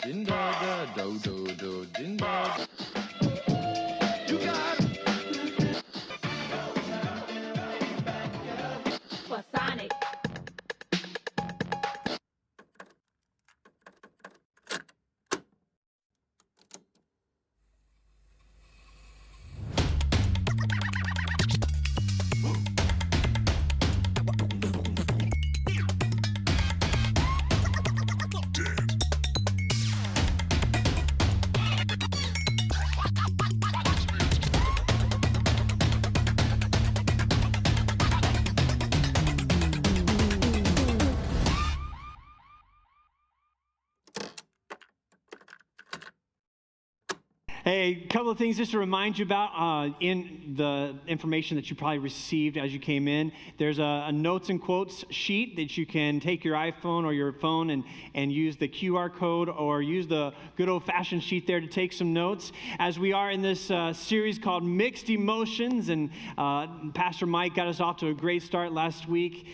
Din da da do do do din da. You got for Sonic. Hey, a couple of things just to remind you about in the information that you probably received as you came in. There's a notes and quotes sheet that you can take your iPhone or your phone and use the QR code or use the good old-fashioned sheet there to take some notes. As we are in this series called Mixed Emotions, and Pastor Mike got us off to a great start last week.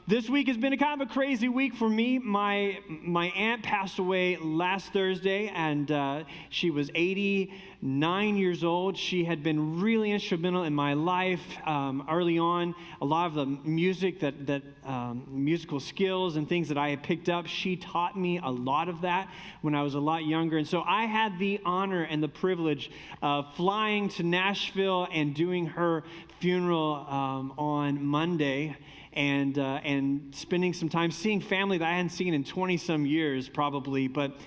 This week has been a kind of a crazy week for me. My aunt passed away last Thursday, and she was 89 years old. She had been really instrumental in my life early on. A lot of the music, musical skills and things that I had picked up, she taught me a lot of that when I was a lot younger. And so I had the honor and the privilege of flying to Nashville and doing her funeral on Monday. And spending some time seeing family that I hadn't seen in 20-some years probably. But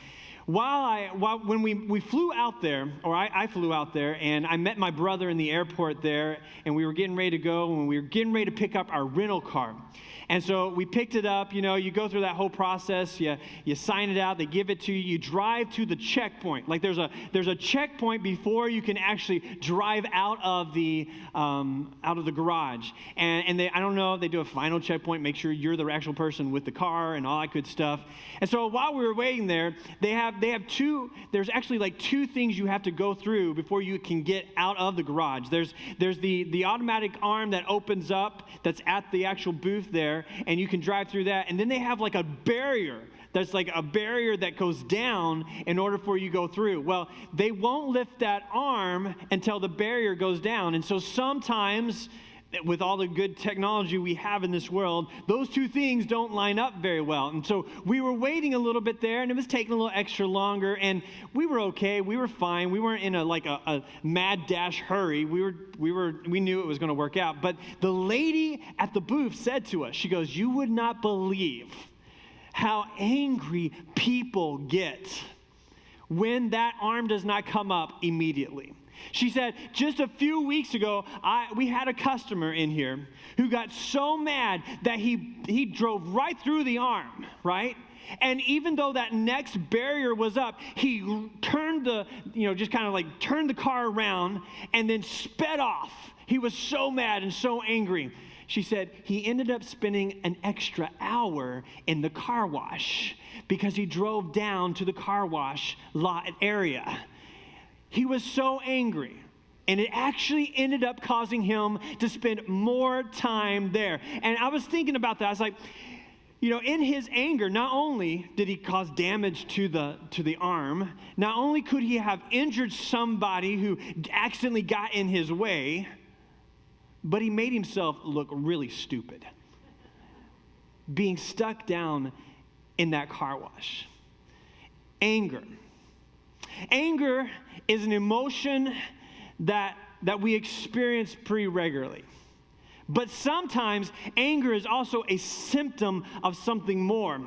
when we flew out there, or I flew out there, and I met my brother in the airport there, and we were getting ready to go, and we were getting ready to pick up our rental car. And so we picked it up. You go through that whole process. You sign it out. They give it to you. You drive to the checkpoint. Like there's a checkpoint before you can actually drive out of the garage. And I don't know. They do a final checkpoint, make sure you're the actual person with the car and all that good stuff. And so while we were waiting there, they have two. There's actually like two things you have to go through before you can get out of the garage. There's the automatic arm that opens up that's at the actual booth there. And you can drive through that. And then they have like a barrier that's like a barrier that goes down in order for you to go through. Well, they won't lift that arm until the barrier goes down. And so sometimes, with all the good technology we have in this world, those two things don't line up very well. And so we were waiting a little bit there, and it was taking a little extra longer, and we were okay. We were fine. We weren't in a mad dash hurry. We knew it was going to work out. But the lady at the booth said to us, she goes, "You would not believe how angry people get when that arm does not come up immediately." She said, just a few weeks ago, we had a customer in here who got so mad that he drove right through the arm, right? And even though that next barrier was up, he turned turned the car around and then sped off. He was so mad and so angry. She said he ended up spending an extra hour in the car wash because he drove down to the car wash lot area. He was so angry, and it actually ended up causing him to spend more time there. And I was thinking about that. I was like, in his anger, not only did he cause damage to the arm, not only could he have injured somebody who accidentally got in his way, but he made himself look really stupid, being stuck down in that car wash. Anger is an emotion that we experience pretty regularly. But sometimes anger is also a symptom of something more.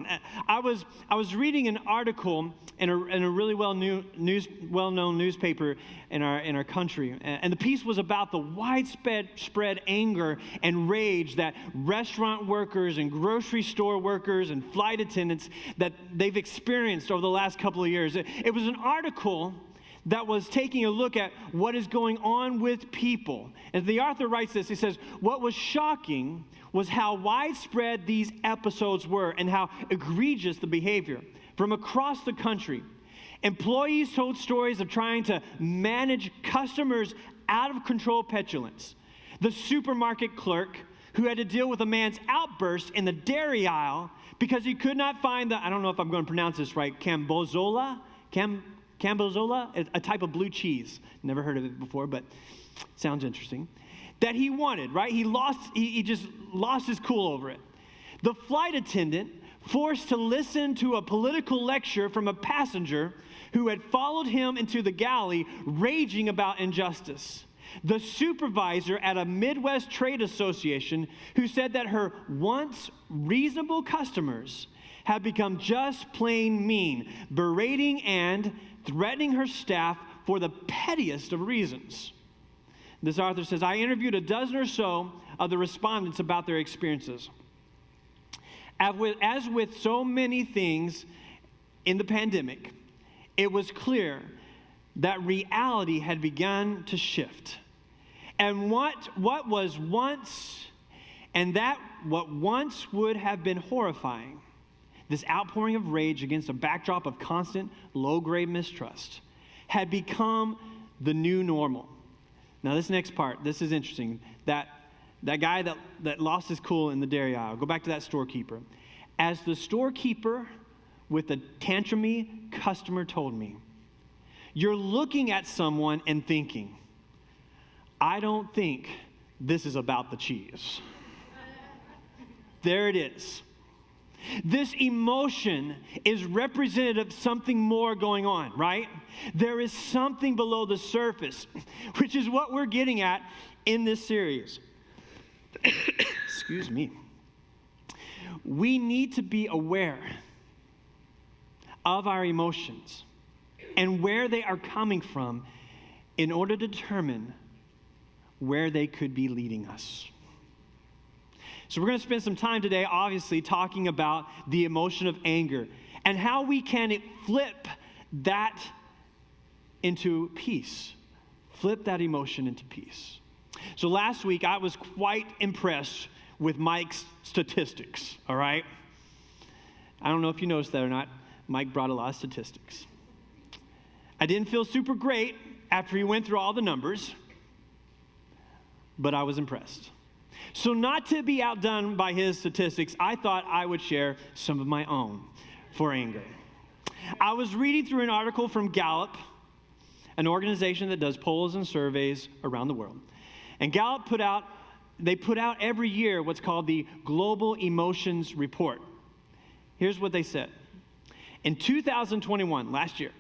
I was reading an article in a really well-known newspaper in our country, and the piece was about the widespread anger and rage that restaurant workers and grocery store workers and flight attendants that they've experienced over the last couple of years. It was an article that was taking a look at what is going on with people. And the author writes this, he says, "What was shocking was how widespread these episodes were and how egregious the behavior. From across the country, employees told stories of trying to manage customers' out-of-control petulance. The supermarket clerk who had to deal with a man's outburst in the dairy aisle because he could not find I don't know if I'm going to pronounce this right, Cambozola, a type of blue cheese. Never heard of it before, but sounds interesting. That he wanted, right? He just lost his cool over it. The flight attendant, forced to listen to a political lecture from a passenger who had followed him into the galley, raging about injustice. The supervisor at a Midwest trade association who said that her once reasonable customers had become just plain mean, berating and threatening her staff for the pettiest of reasons. This author says, I interviewed a dozen or so of the respondents about their experiences. As with so many things in the pandemic, it was clear that reality had begun to shift. And what once would have been horrifying, this outpouring of rage against a backdrop of constant low-grade mistrust, had become the new normal. Now this next part, this is interesting. That guy that lost his cool in the dairy aisle, go back to that storekeeper. As the storekeeper with the tantrumy customer told me, you're looking at someone and thinking, I don't think this is about the cheese. There it is. This emotion is representative of something more going on, right? There is something below the surface, which is what we're getting at in this series. Excuse me. We need to be aware of our emotions and where they are coming from in order to determine where they could be leading us. So we're going to spend some time today, obviously, talking about the emotion of anger and how we can flip that into peace. Flip that emotion into peace. So last week, I was quite impressed with Mike's statistics, all right? I don't know if you noticed that or not. Mike brought a lot of statistics. I didn't feel super great after he went through all the numbers, but I was impressed. So not to be outdone by his statistics, I thought I would share some of my own for anger. I was reading through an article from Gallup, an organization that does polls and surveys around the world. And Gallup put out every year what's called the Global Emotions Report. Here's what they said. In 2021, last year,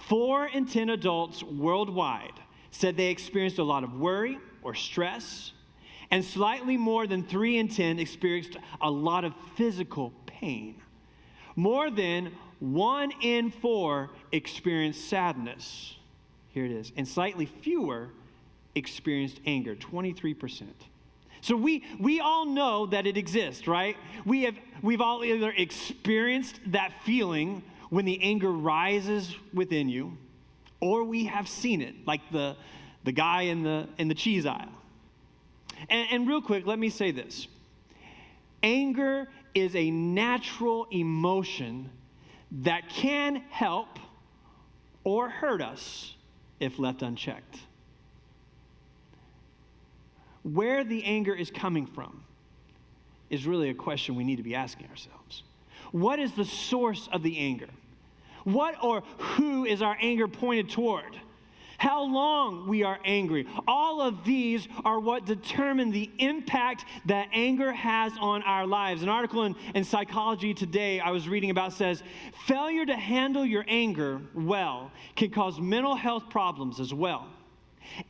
4 in 10 adults worldwide said they experienced a lot of worry or stress, and slightly more than 3 in 10 experienced a lot of physical pain. More than 1 in 4 experienced sadness. Here it is. And slightly fewer experienced anger, 23%. So we all know that it exists, right? We've all either experienced that feeling when the anger rises within you, or we have seen it, like the guy in the cheese aisle. And real quick, let me say this. Anger is a natural emotion that can help or hurt us if left unchecked. Where the anger is coming from is really a question we need to be asking ourselves. What is the source of the anger? What or who is our anger pointed toward? How long we are angry. All of these are what determine the impact that anger has on our lives. An article in Psychology Today I was reading about says, failure to handle your anger well can cause mental health problems as well.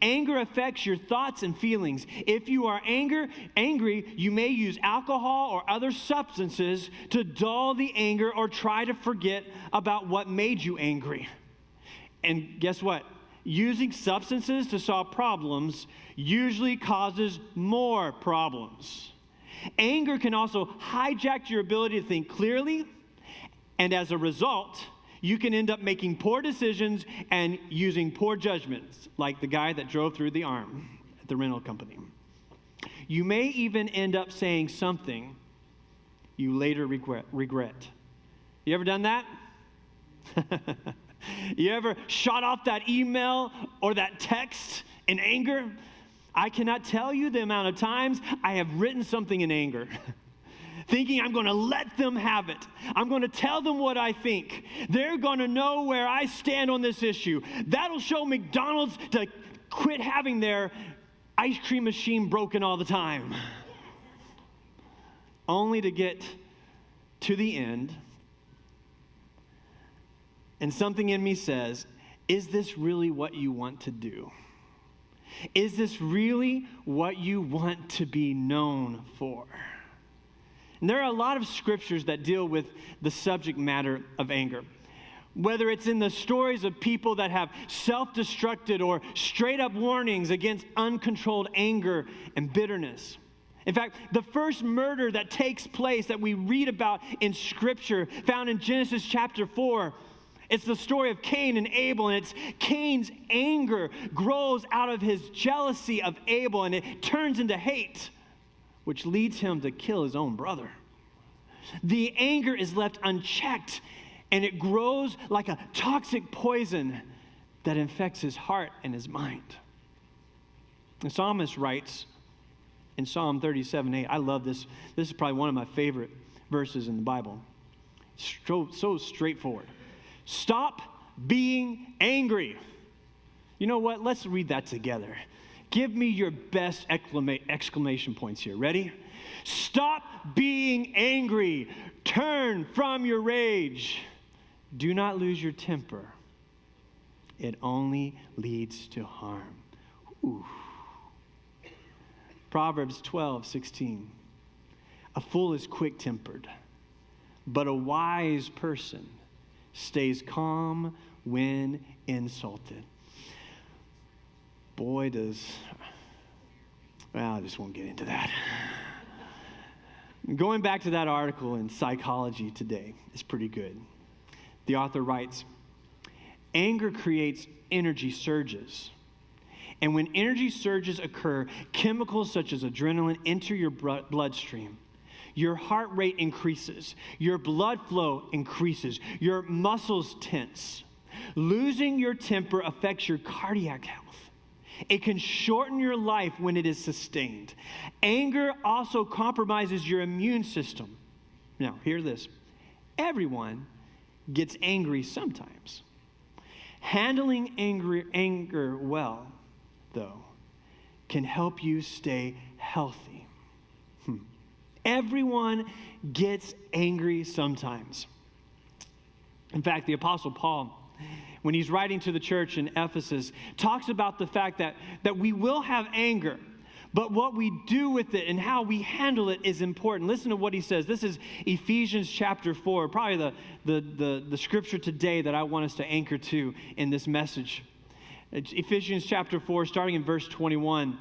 Anger affects your thoughts and feelings. If you are angry, you may use alcohol or other substances to dull the anger or try to forget about what made you angry. And guess what? Using substances to solve problems usually causes more problems. Anger can also hijack your ability to think clearly, and as a result, you can end up making poor decisions and using poor judgments, like the guy that drove through the arm at the rental company. You may even end up saying something you later regret. You ever done that? You ever shot off that email or that text in anger? I cannot tell you the amount of times I have written something in anger, thinking I'm going to let them have it. I'm going to tell them what I think. They're going to know where I stand on this issue. That'll show McDonald's to quit having their ice cream machine broken all the time. Only to get to the end, and something in me says, is this really what you want to do? Is this really what you want to be known for? And there are a lot of scriptures that deal with the subject matter of anger. Whether it's in the stories of people that have self-destructed or straight up warnings against uncontrolled anger and bitterness. In fact, the first murder that takes place that we read about in Scripture, found in Genesis chapter 4, it's the story of Cain and Abel, and it's Cain's anger grows out of his jealousy of Abel, and it turns into hate, which leads him to kill his own brother. The anger is left unchecked, and it grows like a toxic poison that infects his heart and his mind. The psalmist writes in Psalm 37:8, I love this. This is probably one of my favorite verses in the Bible. So straightforward. Stop being angry. You know what? Let's read that together. Give me your best exclamation points here. Ready? Stop being angry. Turn from your rage. Do not lose your temper. It only leads to harm. Ooh. Proverbs 12:16. A fool is quick-tempered, but a wise person stays calm when insulted. Boy, I just won't get into that. Going back to that article in Psychology Today is pretty good. The author writes, anger creates energy surges. And when energy surges occur, chemicals such as adrenaline enter your bloodstream. Your heart rate increases. Your blood flow increases. Your muscles tense. Losing your temper affects your cardiac health. It can shorten your life when it is sustained. Anger also compromises your immune system. Now, hear this. Everyone gets angry sometimes. Handling anger well, though, can help you stay healthy. Everyone gets angry sometimes. In fact, the Apostle Paul, when he's writing to the church in Ephesus, talks about the fact that we will have anger, but what we do with it and how we handle it is important. Listen to what he says. This is Ephesians chapter 4, probably the scripture today that I want us to anchor to in this message. It's Ephesians chapter 4, starting in verse 21.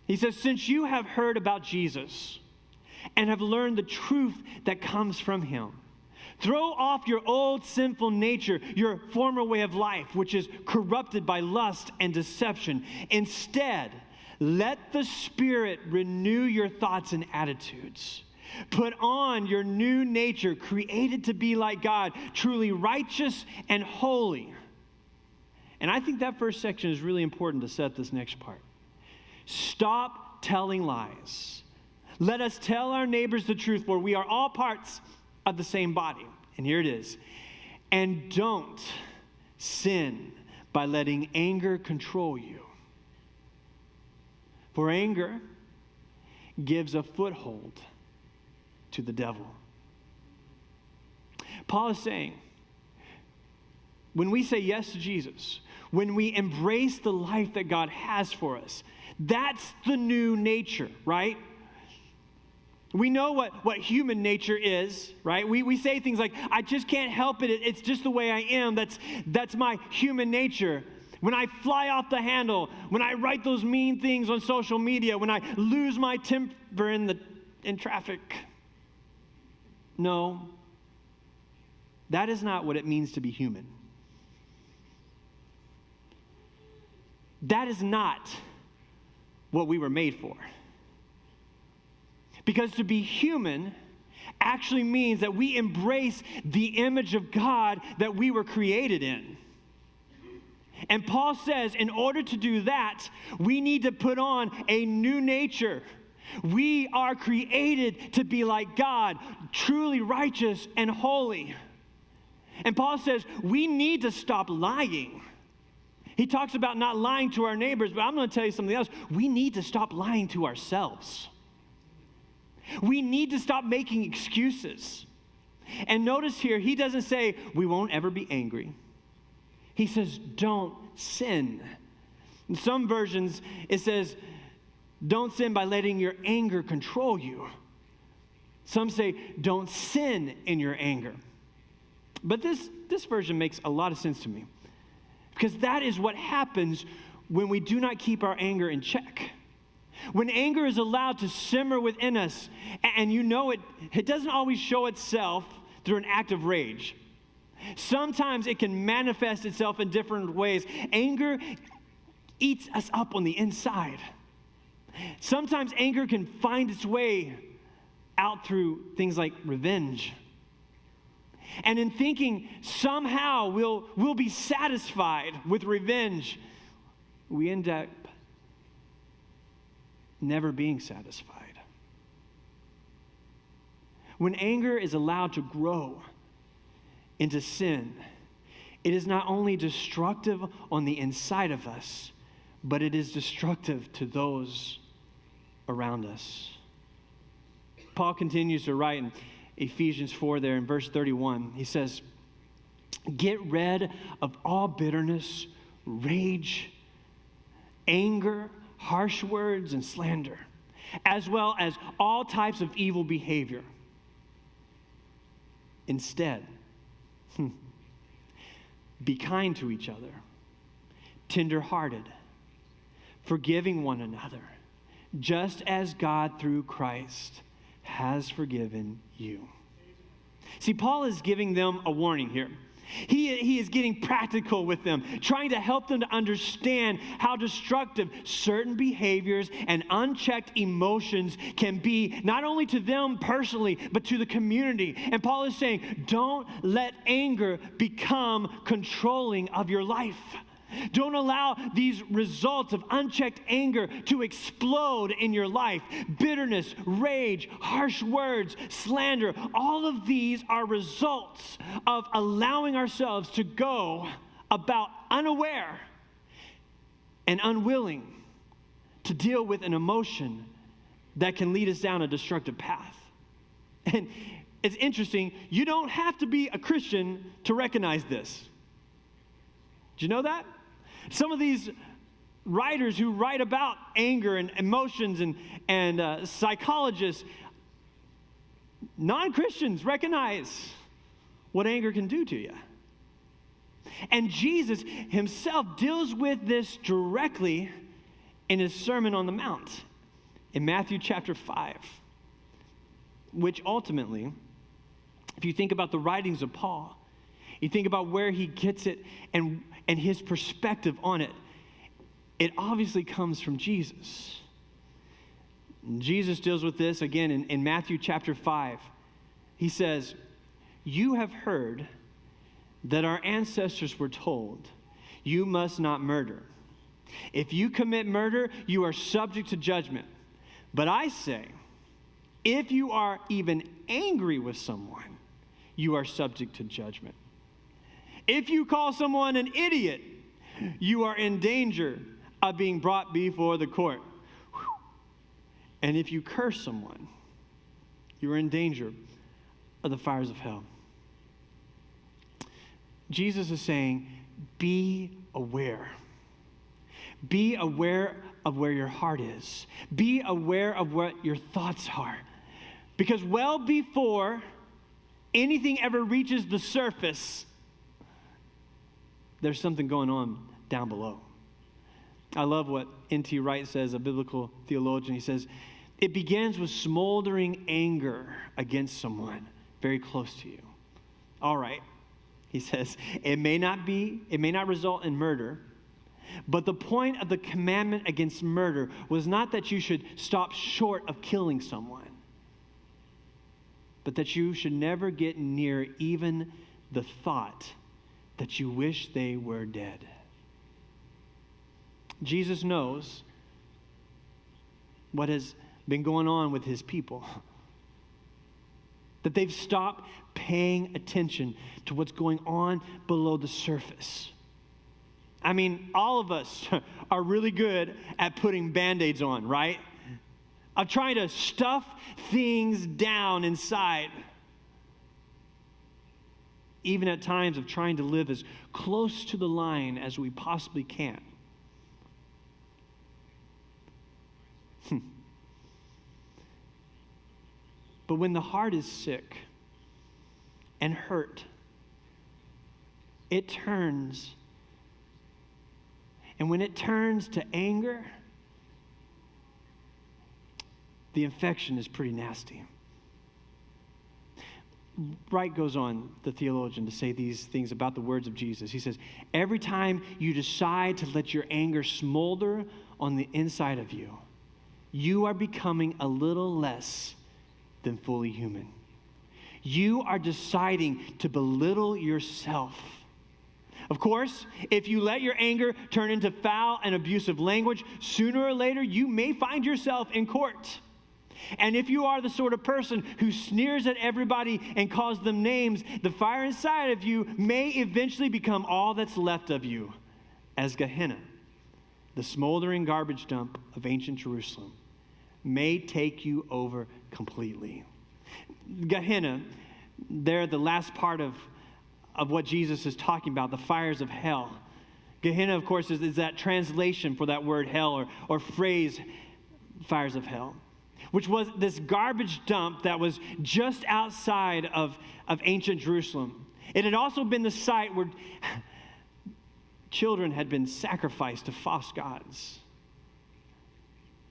He says, since you have heard about Jesus and have learned the truth that comes from him, throw off your old sinful nature, your former way of life, which is corrupted by lust and deception. Instead, let the Spirit renew your thoughts and attitudes. Put on your new nature, created to be like God, truly righteous and holy. And I think that first section is really important to set this next part. Stop telling lies. Let us tell our neighbors the truth, for we are all parts of the same body. And here it is. And don't sin by letting anger control you. For anger gives a foothold to the devil. Paul is saying, when we say yes to Jesus, when we embrace the life that God has for us, that's the new nature, right? We know what human nature is, right? We say things like, I just can't help it. It's just the way I am. That's my human nature. When I fly off the handle, when I write those mean things on social media, when I lose my temper in traffic. No, that is not what it means to be human. That is not what we were made for. Because to be human actually means that we embrace the image of God that we were created in. And Paul says, in order to do that, we need to put on a new nature. We are created to be like God, truly righteous and holy. And Paul says, we need to stop lying. He talks about not lying to our neighbors, but I'm going to tell you something else. We need to stop lying to ourselves. We need to stop making excuses. And notice here, he doesn't say, we won't ever be angry. He says, don't sin. In some versions, it says, don't sin by letting your anger control you. Some say, don't sin in your anger. But this version makes a lot of sense to me, because that is what happens when we do not keep our anger in check. When anger is allowed to simmer within us, and you know it doesn't always show itself through an act of rage. Sometimes it can manifest itself in different ways. Anger eats us up on the inside. Sometimes anger can find its way out through things like revenge. And in thinking somehow we'll be satisfied with revenge, we end up never being satisfied. When anger is allowed to grow into sin, it is not only destructive on the inside of us, but it is destructive to those around us. Paul continues to write in Ephesians 4 there in verse 31. He says, get rid of all bitterness, rage, anger, harsh words, and slander, as well as all types of evil behavior. Instead, be kind to each other, tender-hearted, forgiving one another, just as God through Christ has forgiven you. See, Paul is giving them a warning here. He is getting practical with them, trying to help them to understand how destructive certain behaviors and unchecked emotions can be, not only to them personally, but to the community. And Paul is saying, don't let anger become controlling of your life. Don't allow these results of unchecked anger to explode in your life. Bitterness, rage, harsh words, slander, all of these are results of allowing ourselves to go about unaware and unwilling to deal with an emotion that can lead us down a destructive path. And it's interesting, you don't have to be a Christian to recognize this. Did you know that? Some of these writers who write about anger and emotions and psychologists, non-Christians recognize what anger can do to you. And Jesus himself deals with this directly in his Sermon on the Mount in Matthew chapter 5, which ultimately, if you think about the writings of Paul, you think about where he gets it and his perspective on it, it obviously comes from Jesus. Jesus deals with this again in Matthew chapter 5. He says, you have heard that our ancestors were told, you must not murder. If you commit murder, you are subject to judgment. But I say, if you are even angry with someone, you are subject to judgment. If you call someone an idiot, you are in danger of being brought before the court. And if you curse someone, you are in danger of the fires of hell. Jesus is saying, be aware. Be aware of where your heart is. Be aware of what your thoughts are. Because well before anything ever reaches the surface, there's something going on down below. I love what N.T. Wright says, a biblical theologian. He says, it begins with smoldering anger against someone very close to you. All right, he says, it may not result in murder, but the point of the commandment against murder was not that you should stop short of killing someone, but that you should never get near even the thought that you wish they were dead. Jesus knows what has been going on with his people. That they've stopped paying attention to what's going on below the surface. I mean, all of us are really good at putting Band-Aids on, right? Of trying to stuff things down inside. Even at times of trying to live as close to the line as we possibly can. But when the heart is sick and hurt, it turns. And when it turns to anger, the infection is pretty nasty. Wright goes on, the theologian, to say these things about the words of Jesus. He says, every time you decide to let your anger smolder on the inside of you, you are becoming a little less than fully human. You are deciding to belittle yourself. Of course, if you let your anger turn into foul and abusive language, sooner or later you may find yourself in court. And if you are the sort of person who sneers at everybody and calls them names, the fire inside of you may eventually become all that's left of you as Gehenna, the smoldering garbage dump of ancient Jerusalem, may take you over completely. Gehenna, there, the last part of what Jesus is talking about, the fires of hell. Gehenna, of course, is that translation for that word hell or phrase, fires of hell, which was this garbage dump that was just outside of ancient Jerusalem. It had also been the site where children had been sacrificed to false gods.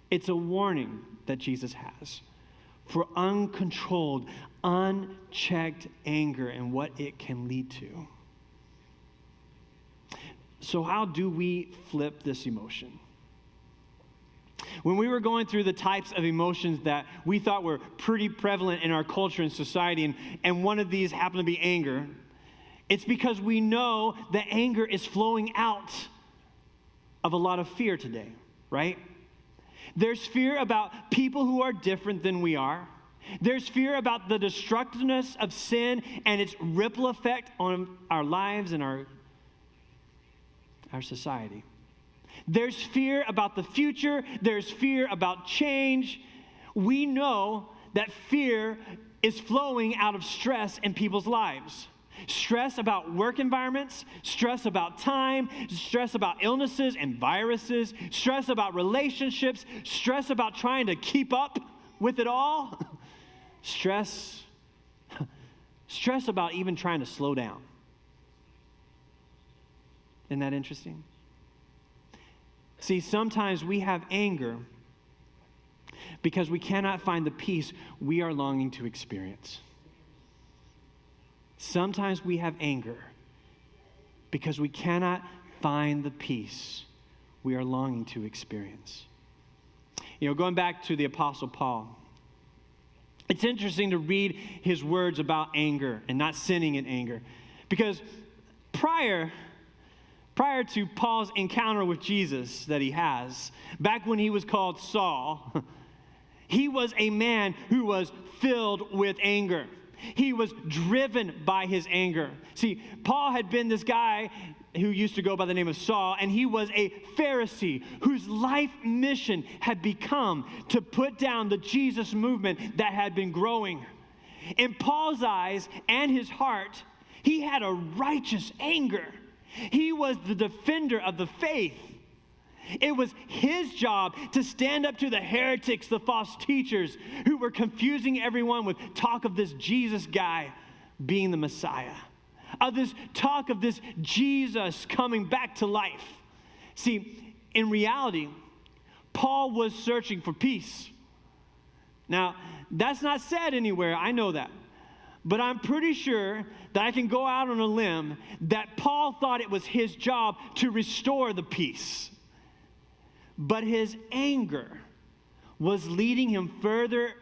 It's a warning that Jesus has for uncontrolled, unchecked anger and what it can lead to. So how do we flip this emotion? When we were going through the types of emotions that we thought were pretty prevalent in our culture and society, and one of these happened to be anger, it's because we know that anger is flowing out of a lot of fear today, right? There's fear about people who are different than we are. There's fear about the destructiveness of sin and its ripple effect on our lives and our society. There's fear about the future. There's fear about change. We know that fear is flowing out of stress in people's lives. Stress about work environments, stress about time, stress about illnesses and viruses, stress about relationships, stress about trying to keep up with it all, stress about even trying to slow down. Isn't that interesting? See, sometimes we have anger because we cannot find the peace we are longing to experience. Sometimes we have anger because we cannot find the peace we are longing to experience. You know, going back to the Apostle Paul, it's interesting to read his words about anger and not sinning in anger. Because prior to Paul's encounter with Jesus that he has, back when he was called Saul, he was a man who was filled with anger. He was driven by his anger. See, Paul had been this guy who used to go by the name of Saul, and he was a Pharisee whose life mission had become to put down the Jesus movement that had been growing. In Paul's eyes and his heart, he had a righteous anger. He was the defender of the faith. It was his job to stand up to the heretics, the false teachers, who were confusing everyone with talk of this Jesus guy being the Messiah, of this talk of this Jesus coming back to life. See, in reality, Paul was searching for peace. Now, that's not said anywhere, I know that. But I'm pretty sure that I can go out on a limb that Paul thought it was his job to restore the peace. But his anger was leading him further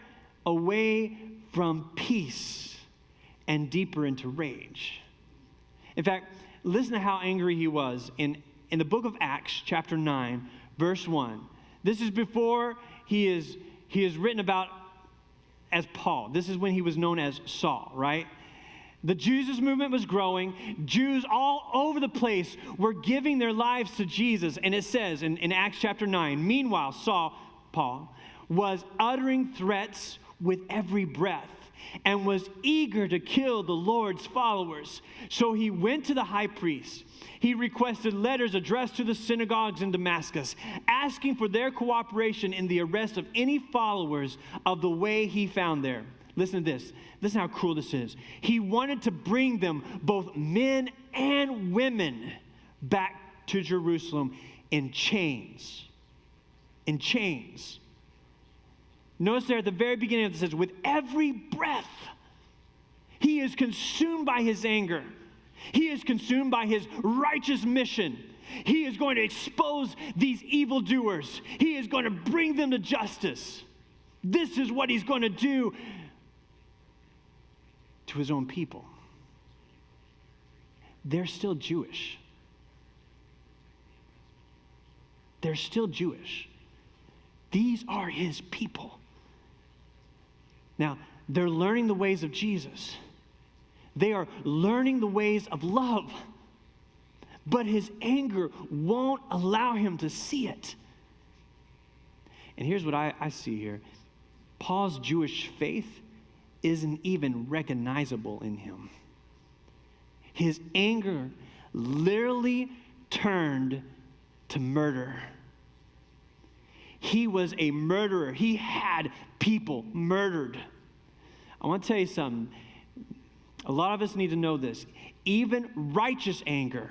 away from peace and deeper into rage. In fact, listen to how angry he was in in the book of Acts, chapter 9, verse 1. This is before he is written about as Paul. This is when he was known as Saul, right? The Jesus movement was growing. Jews all over the place were giving their lives to Jesus. And it says in Acts chapter 9, meanwhile, Paul, was uttering threats with every breath and was eager to kill the Lord's followers. So he went to the high priest. He requested letters addressed to the synagogues in Damascus, asking for their cooperation in the arrest of any followers of the way he found there. Listen to this. Listen how cruel this is. He wanted to bring them, both men and women, back to Jerusalem in chains. In chains. Notice there at the very beginning of this, it says, with every breath, he is consumed by his anger. He is consumed by his righteous mission. He is going to expose these evildoers. He is going to bring them to justice. This is what he's going to do to his own people. They're still Jewish. They're still Jewish. These are his people. Now, they're learning the ways of Jesus. They are learning the ways of love. But his anger won't allow him to see it. And here's what I see here. Paul's Jewish faith isn't even recognizable in him. His anger literally turned to murder. He was a murderer. He had people murdered. I want to tell you something. A lot of us need to know this. Even righteous anger,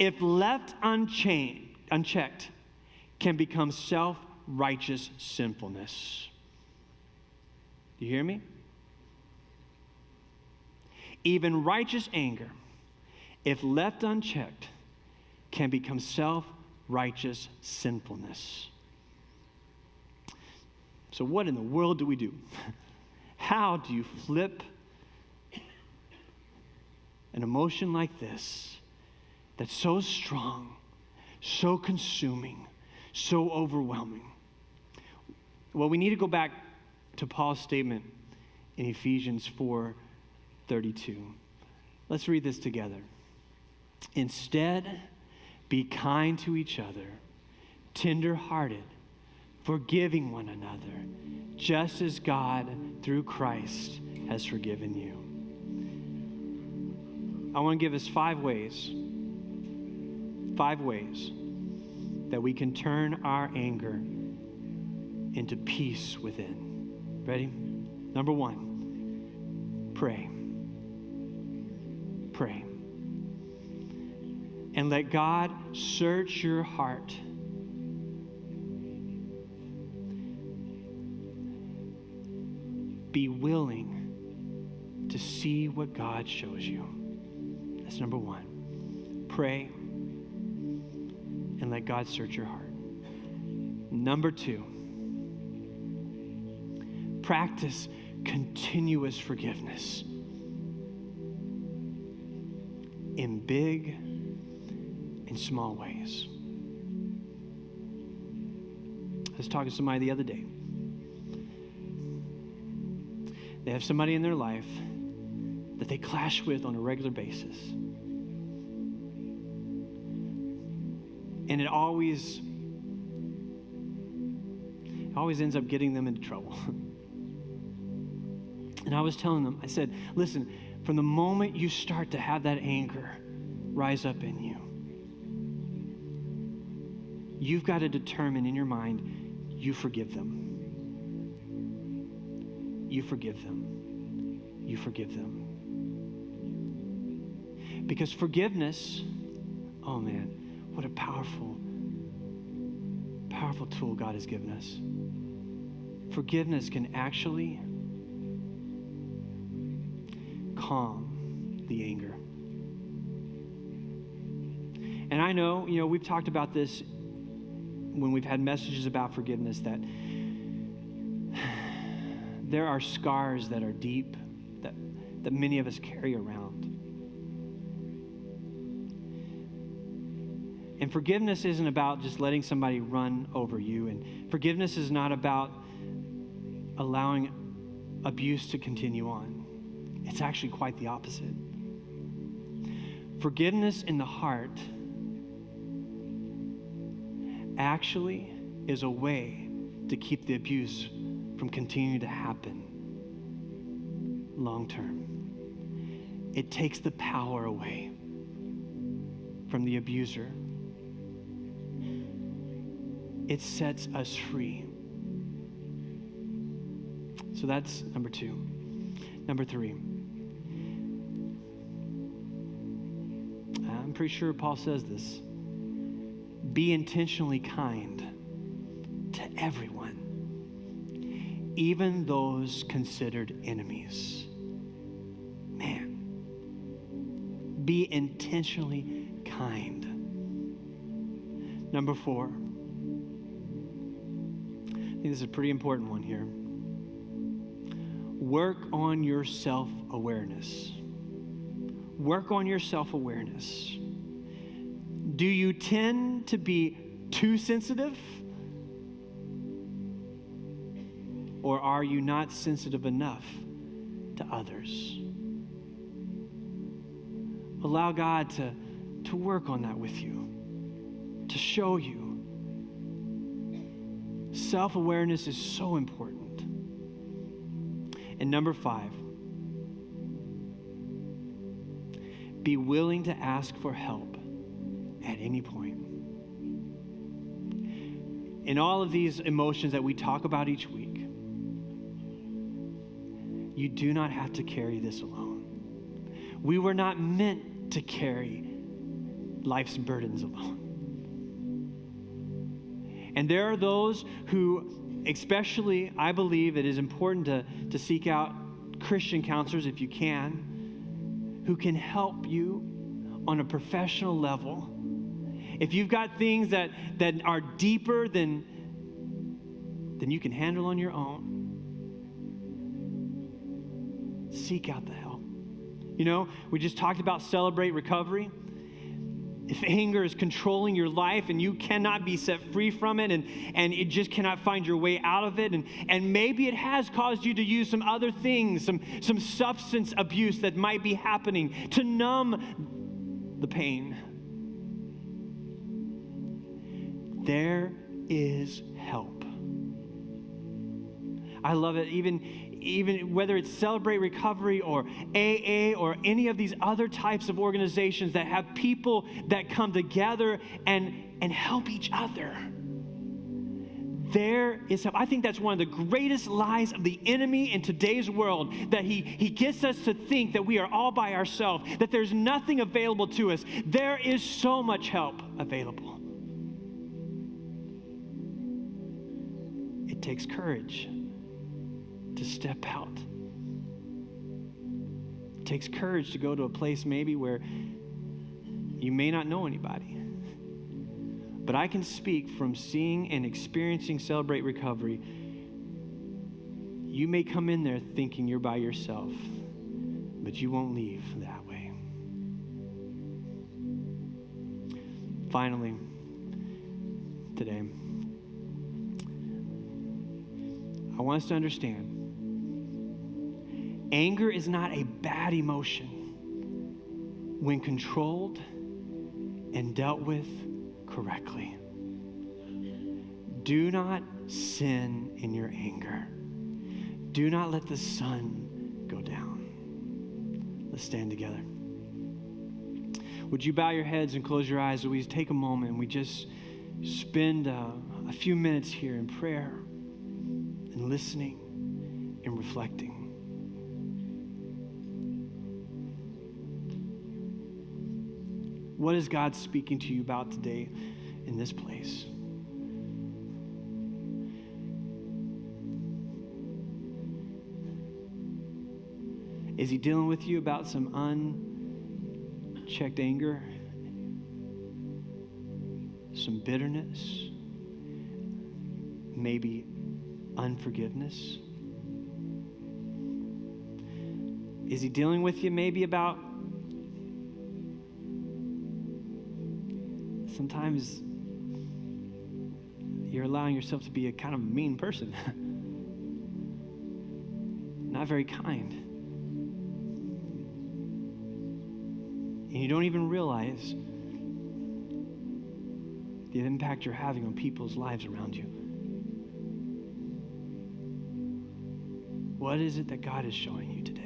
if left unchecked, can become self-righteous sinfulness. You hear me? Even righteous anger, if left unchecked, can become self-righteous sinfulness. So what in the world do we do? How do you flip an emotion like this that's so strong, so consuming, so overwhelming? Well, we need to go back to Paul's statement in Ephesians 4:32. Let's read this together. Instead, be kind to each other, tender-hearted, forgiving one another, just as God, through Christ, has forgiven you. I want to give us 5 ways that we can turn our anger into peace within. Ready? Number 1, pray. Pray. And let God search your heart. Be willing to see what God shows you. That's number 1. Pray and let God search your heart. Number 2, practice continuous forgiveness in big and small ways. I was talking to somebody the other day. They have somebody in their life that they clash with on a regular basis. And it always ends up getting them into trouble. And I was telling them, I said, listen, from the moment you start to have that anger rise up in you, you've got to determine in your mind, you forgive them. You forgive them. You forgive them. Because forgiveness, oh man, what a powerful tool God has given us. Forgiveness can actually calm the anger. And I know, we've talked about this when we've had messages about forgiveness, that there are scars that are deep that many of us carry around. And forgiveness isn't about just letting somebody run over you. And forgiveness is not about allowing abuse to continue on. It's actually quite the opposite. Forgiveness in the heart actually is a way to keep the abuse from continuing to happen long term. It takes the power away from the abuser. It sets us free. So that's number 2. Number 3. I'm pretty sure Paul says this. Be intentionally kind to everyone, even those considered enemies. Man, be intentionally kind. Number 4. I think this is a pretty important one here. Work on your self-awareness. Work on your self-awareness. Do you tend to be too sensitive? Or are you not sensitive enough to others? Allow God to work on that with you, to show you. Self-awareness is so important. And number 5, be willing to ask for help at any point. In all of these emotions that we talk about each week, you do not have to carry this alone. We were not meant to carry life's burdens alone. And there are those who, especially, I believe it is important to seek out Christian counselors if you can, who can help you on a professional level. If you've got things that are deeper than you can handle on your own, seek out the help. You know, we just talked about celebrate recovery. If anger is controlling your life and you cannot be set free from it and it just cannot find your way out of it, and maybe it has caused you to use some other things, some substance abuse that might be happening to numb the pain. There is help. I love it. Even whether it's Celebrate Recovery or AA or any of these other types of organizations that have people that come together and help each other. There is help. I think that's one of the greatest lies of the enemy in today's world, that he gets us to think that we are all by ourselves, that there's nothing available to us. There is so much help available. It takes courage to step out. It takes courage to go to a place maybe where you may not know anybody. But I can speak from seeing and experiencing Celebrate Recovery. You may come in there thinking you're by yourself, but you won't leave that way. Finally, today, I want us to understand, anger is not a bad emotion when controlled and dealt with correctly. Do not sin in your anger. Do not let the sun go down. Let's stand together. Would you bow your heads and close your eyes? We take a moment and we just spend a few minutes here in prayer and listening and reflecting. What is God speaking to you about today in this place? Is he dealing with you about some unchecked anger? Some bitterness? Maybe unforgiveness? Is he dealing with you maybe about sometimes you're allowing yourself to be a kind of mean person. Not very kind. And you don't even realize the impact you're having on people's lives around you. What is it that God is showing you today?